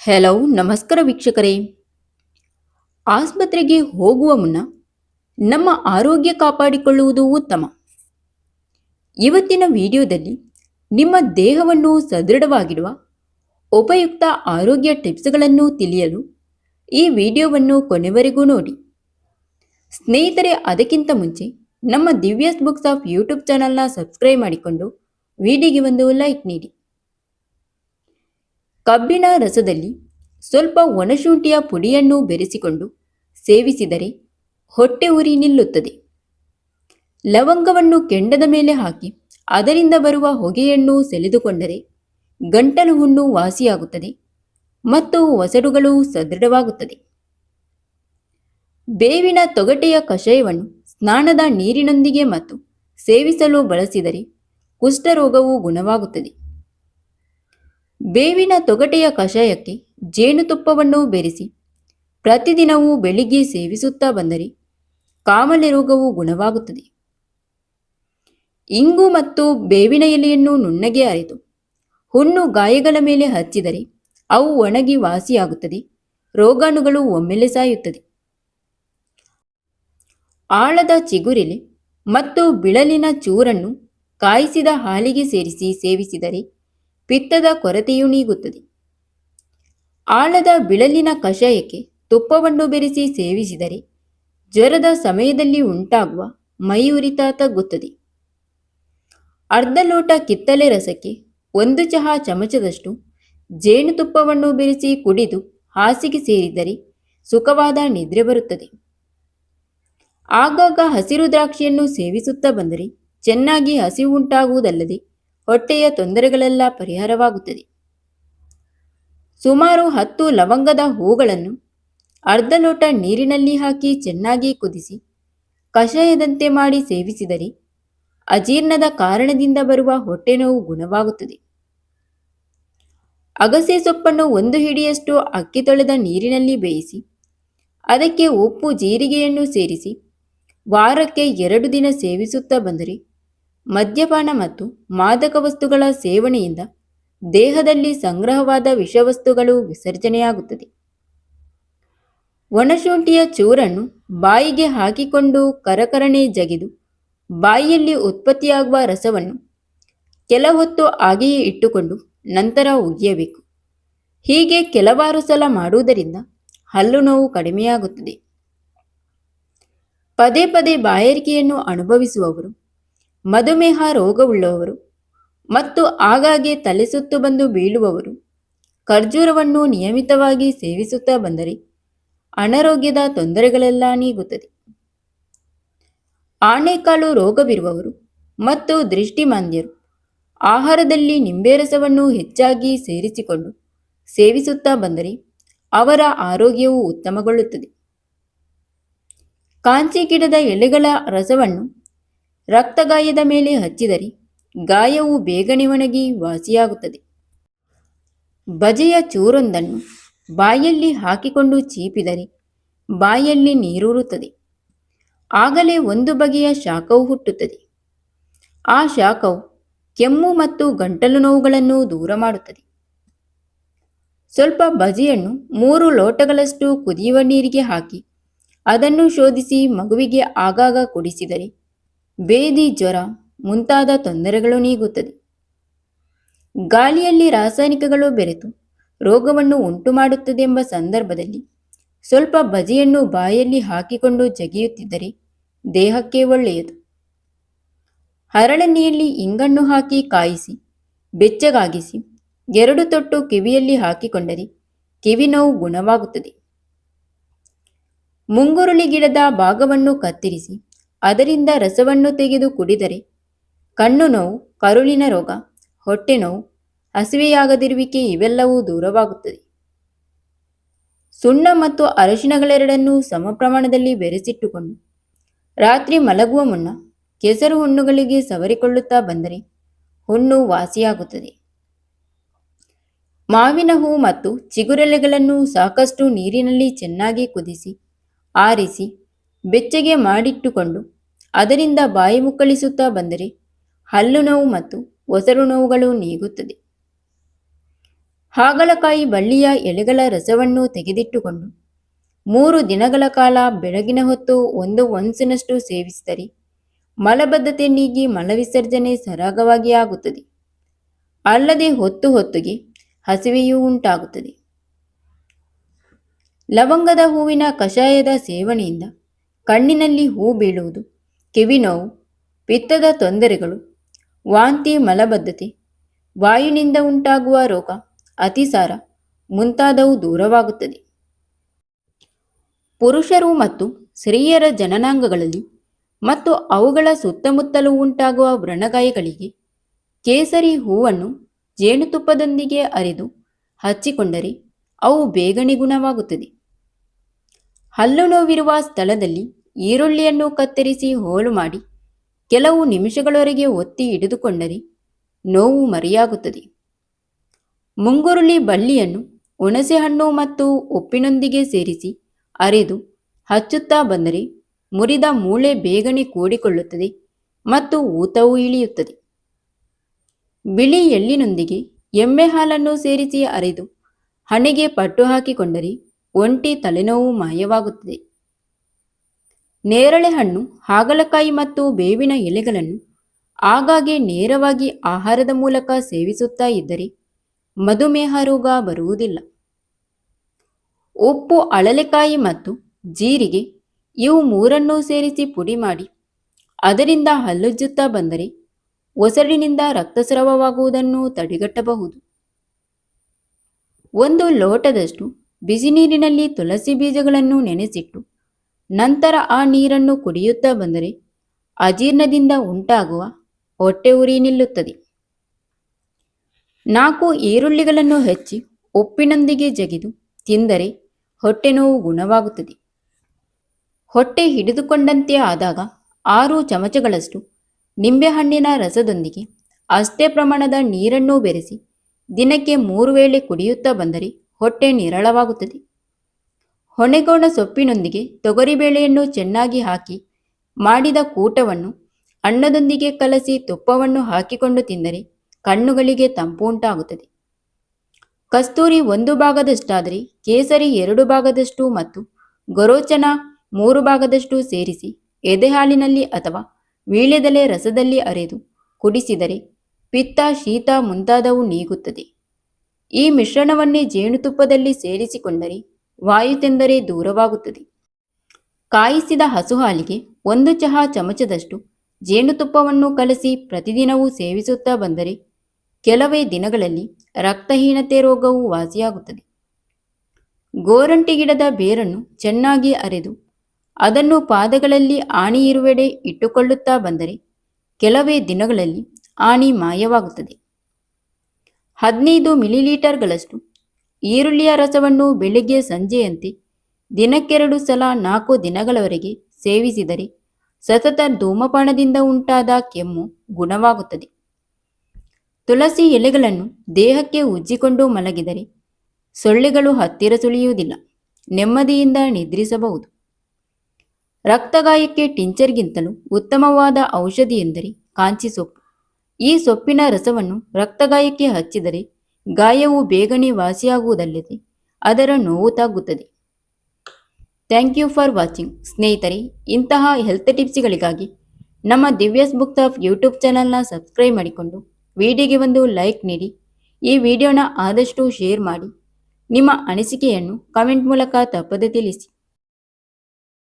Hello ನಮಸ್ಕಾರ ವೀಕ್ಷಕರೇ. ಆಸ್ಪತ್ರೆಗೆ ಹೋಗುವ ಮುನ್ನ ನಮ್ಮ ಆರೋಗ್ಯ ಕಾಪಾಡಿಕೊಳ್ಳುವುದು ಉತ್ತಮ. ಇವತ್ತಿನ ವಿಡಿಯೋದಲ್ಲಿ ನಿಮ್ಮ ದೇಹವನ್ನು ಸದೃಢವಾಗಿಡುವ ಉಪಯುಕ್ತ ಆರೋಗ್ಯ ಟಿಪ್ಸ್ಗಳನ್ನು ತಿಳಿಯಲು ಈ ವಿಡಿಯೋವನ್ನು ಕೊನೆವರೆಗೂ ನೋಡಿ. ಸ್ನೇಹಿತರೆ, ಅದಕ್ಕಿಂತ ಮುಂಚೆ ನಮ್ಮ ದಿವ್ಯಾಸ್ ಬುಕ್ಸ್ ಆಫ್ ಯೂಟ್ಯೂಬ್ ಚಾನಲ್ನ ಸಬ್ಸ್ಕ್ರೈಬ್ ಮಾಡಿಕೊಂಡು ವಿಡಿಯೋಗೆ ಒಂದು ಲೈಕ್ ನೀಡಿ. ಕಬ್ಬಿಣ ರಸದಲ್ಲಿ ಸ್ವಲ್ಪ ಒಣಶುಂಠಿಯ ಪುಡಿಯನ್ನು ಬೆರೆಸಿಕೊಂಡು ಸೇವಿಸಿದರೆ ಹೊಟ್ಟೆ ಉರಿ ನಿಲ್ಲುತ್ತದೆ. ಲವಂಗವನ್ನು ಕೆಂಡದ ಮೇಲೆ ಹಾಕಿ ಅದರಿಂದ ಬರುವ ಹೊಗೆಯನ್ನು ಸೆಳೆದುಕೊಂಡರೆ ಗಂಟಲು ಹುಣ್ಣು ವಾಸಿಯಾಗುತ್ತದೆ ಮತ್ತು ಒಸಡುಗಳು ಸದೃಢವಾಗುತ್ತದೆ. ಬೇವಿನ ತೊಗಟೆಯ ಕಷಾಯವನ್ನು ಸ್ನಾನದ ನೀರಿನೊಂದಿಗೆ ಮತ್ತು ಸೇವಿಸಲು ಬಳಸಿದರೆ ಕುಷ್ಠರೋಗವು ಗುಣವಾಗುತ್ತದೆ. ಬೇವಿನ ತೊಗಟೆಯ ಕಷಾಯಕ್ಕೆ ಜೇನುತುಪ್ಪವನ್ನು ಬೆರೆಸಿ ಪ್ರತಿದಿನವೂ ಬೆಳಿಗ್ಗೆ ಸೇವಿಸುತ್ತಾ ಬಂದರೆ ಕಾಮಲೆ ರೋಗವು ಗುಣವಾಗುತ್ತದೆ. ಇಂಗು ಮತ್ತು ಬೇವಿನ ಎಲೆಯನ್ನು ನುಣ್ಣಗೆ ಅರೆದು ಹುಣ್ಣು ಗಾಯಗಳ ಮೇಲೆ ಹಚ್ಚಿದರೆ ಅವು ಒಣಗಿ ವಾಸಿಯಾಗುತ್ತದೆ. ರೋಗಾಣುಗಳು ಒಮ್ಮೆಲೆ ಸಾಯುತ್ತದೆ. ಆಳದ ಚಿಗುರೆಲೆ ಮತ್ತು ಬಿಳಲಿನ ಚೂರನ್ನು ಕಾಯಿಸಿದ ಹಾಲಿಗೆ ಸೇರಿಸಿ ಸೇವಿಸಿದರೆ ಪಿತ್ತದ ಕೊರತೆಯು ನೀಗುತ್ತದೆ. ಆಳದ ಬಿಳಲಿನ ಕಷಾಯಕ್ಕೆ ತುಪ್ಪವನ್ನು ಬೆರೆಸಿ ಸೇವಿಸಿದರೆ ಜ್ವರದ ಸಮಯದಲ್ಲಿ ಉಂಟಾಗುವ ಮೈಯುರಿತ ತಗ್ಗುತ್ತದೆ. ಅರ್ಧ ಲೋಟ ಕಿತ್ತಲೆ ರಸಕ್ಕೆ 1 ಚಹಾ ಚಮಚದಷ್ಟು ಜೇನುತುಪ್ಪವನ್ನು ಬೆರೆಸಿ ಕುಡಿದು ಹಾಸಿಗೆ ಸೇರಿದರೆ ಸುಖವಾದ ನಿದ್ರೆ ಬರುತ್ತದೆ. ಆಗಾಗ ಹಸಿರು ದ್ರಾಕ್ಷಿಯನ್ನು ಸೇವಿಸುತ್ತಾ ಬಂದರೆ ಚೆನ್ನಾಗಿ ಹಸಿವು ಉಂಟಾಗುವುದಲ್ಲದೆ ಹೊಟ್ಟೆಯ ತೊಂದರೆಗಳೆಲ್ಲ ಪರಿಹಾರವಾಗುತ್ತದೆ. ಸುಮಾರು 10 ಲವಂಗದ ಹೂಗಳನ್ನು ಅರ್ಧ ಲೋಟ ನೀರಿನಲ್ಲಿ ಹಾಕಿ ಚೆನ್ನಾಗಿ ಕುದಿಸಿ ಕಷಾಯದಂತೆ ಮಾಡಿ ಸೇವಿಸಿದರೆ ಅಜೀರ್ಣದ ಕಾರಣದಿಂದ ಬರುವ ಹೊಟ್ಟೆ ನೋವು ಗುಣವಾಗುತ್ತದೆ. ಅಗಸೆ ಸೊಪ್ಪನ್ನು 1 ಹಿಡಿಯಷ್ಟು ಅಕ್ಕಿ ತೊಳೆದ ನೀರಿನಲ್ಲಿ ಬೇಯಿಸಿ ಅದಕ್ಕೆ ಉಪ್ಪು ಜೀರಿಗೆಯನ್ನು ಸೇರಿಸಿ ವಾರಕ್ಕೆ 2 ದಿನ ಸೇವಿಸುತ್ತಾ ಬಂದರೆ ಮದ್ಯಪಾನ ಮತ್ತು ಮಾದಕ ವಸ್ತುಗಳ ಸೇವನೆಯಿಂದ ದೇಹದಲ್ಲಿ ಸಂಗ್ರಹವಾದ ವಿಷವಸ್ತುಗಳು ವಿಸರ್ಜನೆಯಾಗುತ್ತದೆ. ಒಣಶುಂಠಿಯ ಚೂರನ್ನು ಬಾಯಿಗೆ ಹಾಕಿಕೊಂಡು ಕರಕರನೆ ಜಗಿದು ಬಾಯಿಯಲ್ಲಿ ಉತ್ಪತ್ತಿಯಾಗುವ ರಸವನ್ನು ಕೆಲ ಹೊತ್ತು ಹಾಗೆಯೇ ಇಟ್ಟುಕೊಂಡು ನಂತರ ಉಗಿಯಬೇಕು. ಹೀಗೆ ಕೆಲವಾರು ಸಲ ಮಾಡುವುದರಿಂದ ಹಲ್ಲು ನೋವು ಕಡಿಮೆಯಾಗುತ್ತದೆ. ಪದೇ ಪದೇ ಬಾಯಾರಿಕೆಯನ್ನು ಅನುಭವಿಸುವವರು, ಮಧುಮೇಹ ರೋಗವುಳ್ಳವರು ಮತ್ತು ಆಗಾಗ್ಗೆ ತಲೆ ಸುತ್ತು ಬಂದು ಬೀಳುವವರು ಖರ್ಜೂರವನ್ನು ನಿಯಮಿತವಾಗಿ ಸೇವಿಸುತ್ತಾ ಬಂದರೆ ಅನಾರೋಗ್ಯದ ತೊಂದರೆಗಳೆಲ್ಲ ನೀಗುತ್ತದೆ. ಆಣೆಕಾಲು ರೋಗವಿರುವವರು ಮತ್ತು ದೃಷ್ಟಿಮಾಂದ್ಯರು ಆಹಾರದಲ್ಲಿ ನಿಂಬೆ ರಸವನ್ನು ಹೆಚ್ಚಾಗಿ ಸೇರಿಸಿಕೊಂಡು ಸೇವಿಸುತ್ತಾ ಬಂದರೆ ಅವರ ಆರೋಗ್ಯವು ಉತ್ತಮಗೊಳ್ಳುತ್ತದೆ. ಕಾಂಚಿ ಗಿಡದ ಎಲೆಗಳ ರಸವನ್ನು ರಕ್ತಗಾಯದ ಮೇಲೆ ಹಚ್ಚಿದರೆ ಗಾಯವು ಬೇಗನೆ ಒಣಗಿ ವಾಸಿಯಾಗುತ್ತದೆ. ಬಜೆಯ ಚೂರೊಂದನ್ನು ಬಾಯಲ್ಲಿ ಹಾಕಿಕೊಂಡು ಚೀಪಿದರೆ ಬಾಯಲ್ಲಿ ನೀರೂರುತ್ತದೆ. ಆಗಲೇ ಒಂದು ಬಗೆಯ ಶಾಖವು ಹುಟ್ಟುತ್ತದೆ. ಆ ಶಾಖವು ಕೆಮ್ಮು ಮತ್ತು ಗಂಟಲು ನೋವುಗಳನ್ನು ದೂರ ಮಾಡುತ್ತದೆ. ಸ್ವಲ್ಪ ಬಜೆಯನ್ನು 3 ಲೋಟಗಳಷ್ಟು ಕುದಿಯುವ ನೀರಿಗೆ ಹಾಕಿ ಅದನ್ನು ಶೋಧಿಸಿ ಮಗುವಿಗೆ ಆಗಾಗ ಕುಡಿಸಿದರೆ ಬೇದಿ, ಜ್ವರ ಮುಂತಾದ ತೊಂದರೆಗಳು ನೀಗುತ್ತದೆ. ಗಾಳಿಯಲ್ಲಿ ರಾಸಾಯನಿಕಗಳು ಬೆರೆತು ರೋಗವನ್ನು ಉಂಟು ಮಾಡುತ್ತದೆಂಬ ಸಂದರ್ಭದಲ್ಲಿ ಸ್ವಲ್ಪ ಬಜೆಯನ್ನು ಬಾಯಲ್ಲಿ ಹಾಕಿಕೊಂಡು ಜಗಿಯುತ್ತಿದ್ದರೆ ದೇಹಕ್ಕೆ ಒಳ್ಳೆಯದು. ಹರಳೆಣ್ಣೆಯಲ್ಲಿ ಇಂಗನ್ನು ಹಾಕಿ ಕಾಯಿಸಿ ಬೆಚ್ಚಗಾಗಿಸಿ 2 ತೊಟ್ಟು ಕಿವಿಯಲ್ಲಿ ಹಾಕಿಕೊಂಡರೆ ಕಿವಿ ನೋವು ಗುಣವಾಗುತ್ತದೆ. ಮುಂಗುರುಳಿ ಗಿಡದ ಭಾಗವನ್ನು ಕತ್ತರಿಸಿ ಅದರಿಂದ ರಸವನ್ನು ತೆಗೆದು ಕುಡಿದರೆ ಕಣ್ಣು ನೋವು, ಕರುಳಿನ ರೋಗ, ಹೊಟ್ಟೆ ನೋವು, ಹಸಿವೆಯಾಗದಿರುವಿಕೆ ಇವೆಲ್ಲವೂ ದೂರವಾಗುತ್ತದೆ. ಸುಣ್ಣ ಮತ್ತು ಅರಿಶಿಣಗಳೆರಡನ್ನೂ ಸಮ ಪ್ರಮಾಣದಲ್ಲಿ ಬೆರೆಸಿಟ್ಟುಕೊಂಡು ರಾತ್ರಿ ಮಲಗುವ ಮುನ್ನ ಕೆಸರು ಹುಣ್ಣುಗಳಿಗೆ ಸವರಿಕೊಳ್ಳುತ್ತಾ ಬಂದರೆ ಹುಣ್ಣು ವಾಸಿಯಾಗುತ್ತದೆ. ಮಾವಿನ ಹೂ ಮತ್ತು ಚಿಗುರೆಲೆಗಳನ್ನು ಸಾಕಷ್ಟು ನೀರಿನಲ್ಲಿ ಚೆನ್ನಾಗಿ ಕುದಿಸಿ ಆರಿಸಿ ಬೆಚ್ಚಗೆ ಮಾಡಿಟ್ಟುಕೊಂಡು ಅದರಿಂದ ಬಾಯಿ ಮುಕ್ಕಳಿಸುತ್ತಾ ಬಂದರೆ ಹಲ್ಲು ನೋವು ಮತ್ತು ಒಸರು ನೋವುಗಳು ನೀಗುತ್ತದೆ. ಹಾಗಲಕಾಯಿ ಬಳ್ಳಿಯ ಎಲೆಗಳ ರಸವನ್ನು ತೆಗೆದಿಟ್ಟುಕೊಂಡು 3 ದಿನಗಳ ಕಾಲ ಬೆಳಗಿನ ಹೊತ್ತು 1 ಔನ್ಸಿನಷ್ಟು ಸೇವಿಸಿದರೆ ಮಲಬದ್ಧತೆ ನೀಗಿ ಮಲವಿಸರ್ಜನೆ ಸರಾಗವಾಗಿ ಆಗುತ್ತದೆ. ಅಲ್ಲದೆ ಹೊತ್ತಿಗೆ ಹಸಿವೆಯೂ ಉಂಟಾಗುತ್ತದೆ. ಲವಂಗದ ಹೂವಿನ ಕಷಾಯದ ಸೇವನೆಯಿಂದ ಕಣ್ಣಿನಲ್ಲಿ ಹೂ ಬೀಳುವುದು, ಕಿವಿ ನೋವು, ಪಿತ್ತದ ತೊಂದರೆಗಳು, ವಾಂತಿ, ಮಲಬದ್ಧತೆ, ವಾಯುವಿನಿಂದ ಉಂಟಾಗುವ ರೋಗ, ಅತಿಸಾರ ಮುಂತಾದವು ದೂರವಾಗುತ್ತದೆ. ಪುರುಷರು ಮತ್ತು ಸ್ತ್ರೀಯರ ಜನನಾಂಗಗಳಲ್ಲಿ ಮತ್ತು ಅವುಗಳ ಸುತ್ತಮುತ್ತಲೂ ಉಂಟಾಗುವ ವ್ರಣಗಾಯಗಳಿಗೆ ಕೇಸರಿ ಹೂವನ್ನು ಜೇನುತುಪ್ಪದೊಂದಿಗೆ ಅರೆದು ಹಚ್ಚಿಕೊಂಡರೆ ಅವು ಬೇಗನೆ ಗುಣವಾಗುತ್ತದೆ. ಹಲ್ಲು ನೋವಿರುವ ಸ್ಥಳದಲ್ಲಿ ಈರುಳ್ಳಿಯನ್ನು ಕತ್ತರಿಸಿ ಹೋಳು ಮಾಡಿ ಕೆಲವು ನಿಮಿಷಗಳವರೆಗೆ ಒತ್ತಿ ಹಿಡಿದುಕೊಂಡರೆ ನೋವು ಮರೆಯಾಗುತ್ತದೆ. ಮುಂಗುರುಳಿ ಬಳ್ಳಿಯನ್ನು ಹುಣಸೆಹಣ್ಣು ಮತ್ತು ಉಪ್ಪಿನೊಂದಿಗೆ ಸೇರಿಸಿ ಅರೆದು ಹಚ್ಚುತ್ತಾ ಬಂದರೆ ಮುರಿದ ಮೂಳೆ ಬೇಗನೆ ಕೂಡಿಕೊಳ್ಳುತ್ತದೆ ಮತ್ತು ಊತವೂ ಇಳಿಯುತ್ತದೆ. ಬಿಳಿ ಎಳ್ಳಿನೊಂದಿಗೆ ಎಮ್ಮೆ ಹಾಲನ್ನು ಸೇರಿಸಿ ಅರೆದು ಹಣೆಗೆ ಪಟ್ಟು ಹಾಕಿಕೊಂಡರೆ ಒಂಟಿ, ತಲೆನೋವು ಮಾಯವಾಗುತ್ತದೆ. ನೇರಳೆ ಹಣ್ಣು, ಹಾಗಲಕಾಯಿ ಮತ್ತು ಬೇವಿನ ಎಲೆಗಳನ್ನು ಆಗಾಗ್ಗೆ ನೇರವಾಗಿ ಆಹಾರದ ಮೂಲಕ ಸೇವಿಸುತ್ತಾ ಇದ್ದರೆ ಮಧುಮೇಹ ರೋಗ ಬರುವುದಿಲ್ಲ. ಉಪ್ಪು, ಅಳಲೆಕಾಯಿ ಮತ್ತು ಜೀರಿಗೆ ಇವು 3 ಸೇರಿಸಿ ಪುಡಿ ಮಾಡಿ ಅದರಿಂದ ಹಲ್ಲುಜ್ಜುತ್ತಾ ಬಂದರೆ ಒಸಡಿನಿಂದ ರಕ್ತಸ್ರಾವವಾಗುವುದನ್ನು ತಡೆಗಟ್ಟಬಹುದು. 1 ಲೋಟದಷ್ಟು ಬಿಸಿ ನೀರಿನಲ್ಲಿ ತುಳಸಿ ಬೀಜಗಳನ್ನು ನೆನೆಸಿಟ್ಟು ನಂತರ ಆ ನೀರನ್ನು ಕುಡಿಯುತ್ತಾ ಬಂದರೆ ಅಜೀರ್ಣದಿಂದ ಉಂಟಾಗುವ ಹೊಟ್ಟೆ ಉರಿ ನಿಲ್ಲುತ್ತದೆ. 4 ಈರುಳ್ಳಿಗಳನ್ನು ಹೆಚ್ಚಿ ಉಪ್ಪಿನೊಂದಿಗೆ ಜಗಿದು ತಿಂದರೆ ಹೊಟ್ಟೆ ನೋವು ಗುಣವಾಗುತ್ತದೆ. ಹೊಟ್ಟೆ ಹಿಡಿದುಕೊಂಡಂತೆ ಆದಾಗ 6 ಚಮಚಗಳಷ್ಟು ನಿಂಬೆಹಣ್ಣಿನ ರಸದೊಂದಿಗೆ ಅಷ್ಟೇ ಪ್ರಮಾಣದ ನೀರನ್ನು ಬೆರೆಸಿ ದಿನಕ್ಕೆ 3 ವೇಳೆ ಕುಡಿಯುತ್ತಾ ಬಂದರೆ ಹೊಟ್ಟೆ ನಿರಳವಾಗುತ್ತದೆ. ಹೊಣೆಗೋಣ ಸೊಪ್ಪಿನೊಂದಿಗೆ ತೊಗರಿಬೇಳೆಯನ್ನು ಚೆನ್ನಾಗಿ ಹಾಕಿ ಮಾಡಿದ ಕೂಟವನ್ನು ಅನ್ನದೊಂದಿಗೆ ಕಲಸಿ ತುಪ್ಪವನ್ನು ಹಾಕಿಕೊಂಡು ತಿಂದರೆ ಕಣ್ಣುಗಳಿಗೆ ತಂಪು ಉಂಟಾಗುತ್ತದೆ. ಕಸ್ತೂರಿ 1 ಭಾಗದಷ್ಟಾದರೆ ಕೇಸರಿ 2 ಭಾಗದಷ್ಟು ಮತ್ತು ಗೊರೋಚನ 3 ಭಾಗದಷ್ಟು ಸೇರಿಸಿ ಎದೆಹಾಲಿನಲ್ಲಿ ಅಥವಾ ವೀಳ್ಯದೆಲೆ ರಸದಲ್ಲಿ ಅರೆದು ಕುಡಿಸಿದರೆ ಪಿತ್ತ, ಶೀತ ಮುಂತಾದವು ನೀಗುತ್ತದೆ. ಈ ಮಿಶ್ರಣವನ್ನೇ ಜೇನುತುಪ್ಪದಲ್ಲಿ ಸೇರಿಸಿಕೊಂಡರೆ ವಾಯುತೊಂದರೆ ದೂರವಾಗುತ್ತದೆ. ಕಾಯಿಸಿದ ಹಸು ಹಾಲಿಗೆ 1 ಚಹಾ ಚಮಚದಷ್ಟು ಜೇನುತುಪ್ಪವನ್ನು ಕಲಸಿ ಪ್ರತಿದಿನವೂ ಸೇವಿಸುತ್ತಾ ಬಂದರೆ ಕೆಲವೇ ದಿನಗಳಲ್ಲಿ ರಕ್ತಹೀನತೆ ರೋಗವು ವಾಸಿಯಾಗುತ್ತದೆ. ಗೋರಂಟಿ ಗಿಡದ ಬೇರನ್ನು ಚೆನ್ನಾಗಿ ಅರೆದು ಅದನ್ನು ಪಾದಗಳಲ್ಲಿ ಆಣಿ ಇರುವೆಡೆ ಇಟ್ಟುಕೊಳ್ಳುತ್ತಾ ಬಂದರೆ ಕೆಲವೇ ದಿನಗಳಲ್ಲಿ ಆಣಿ ಮಾಯವಾಗುತ್ತದೆ. 15 ಮಿಲಿಲೀಟರ್ಗಳಷ್ಟು ಈರುಳ್ಳಿಯ ರಸವನ್ನು ಬೆಳಿಗ್ಗೆ ಸಂಜೆಯಂತೆ ದಿನಕ್ಕೆ2 ಸಲ 4 ದಿನಗಳವರೆಗೆ ಸೇವಿಸಿದರೆ ಸತತ ಧೂಮಪಾನದಿಂದ ಉಂಟಾದ ಕೆಮ್ಮು ಗುಣವಾಗುತ್ತದೆ. ತುಳಸಿ ಎಲೆಗಳನ್ನು ದೇಹಕ್ಕೆ ಉಜ್ಜಿಕೊಂಡು ಮಲಗಿದರೆ ಸೊಳ್ಳೆಗಳು ಹತ್ತಿರ ಸುಳಿಯುವುದಿಲ್ಲ, ನೆಮ್ಮದಿಯಿಂದ ನಿದ್ರಿಸಬಹುದು. ರಕ್ತಗಾಯಕ್ಕೆ ಟಿಂಚರ್ಗಿಂತಲೂ ಉತ್ತಮವಾದ ಔಷಧಿ ಎಂದರೆ ಕಾಂಚಿ ಸೊಪ್ಪು. ಈ ಸೊಪ್ಪಿನ ರಸವನ್ನು ರಕ್ತಗಾಯಕ್ಕೆ ಹಚ್ಚಿದರೆ ಗಾಯವು ಬೇಗನೆ ವಾಸಿಯಾಗುವುದಲ್ಲದೆ ಅದರ ನೋವು ತಗ್ಗುತ್ತದೆ. Thank you for watching. ಸ್ನೇಹಿತರೆ, ಇಂತಹ ಹೆಲ್ತ್ ಟಿಪ್ಸ್ಗಳಿಗಾಗಿ ನಮ್ಮ ದಿವ್ಯಾಸ್ ಬುಕ್ಸ್ ಆಫ್ ಯೂಟ್ಯೂಬ್ ಚಾನಲ್ನ ಸಬ್ಸ್ಕ್ರೈಬ್ ಮಾಡಿಕೊಂಡು ವಿಡಿಯೋಗೆ ಒಂದು ಲೈಕ್ ನೀಡಿ. ಈ ವಿಡಿಯೋನ ಆದಷ್ಟು ಶೇರ್ ಮಾಡಿ. ನಿಮ್ಮ ಅನಿಸಿಕೆಯನ್ನು ಕಮೆಂಟ್ ಮೂಲಕ ತಪ್ಪದೆ ತಿಳಿಸಿ.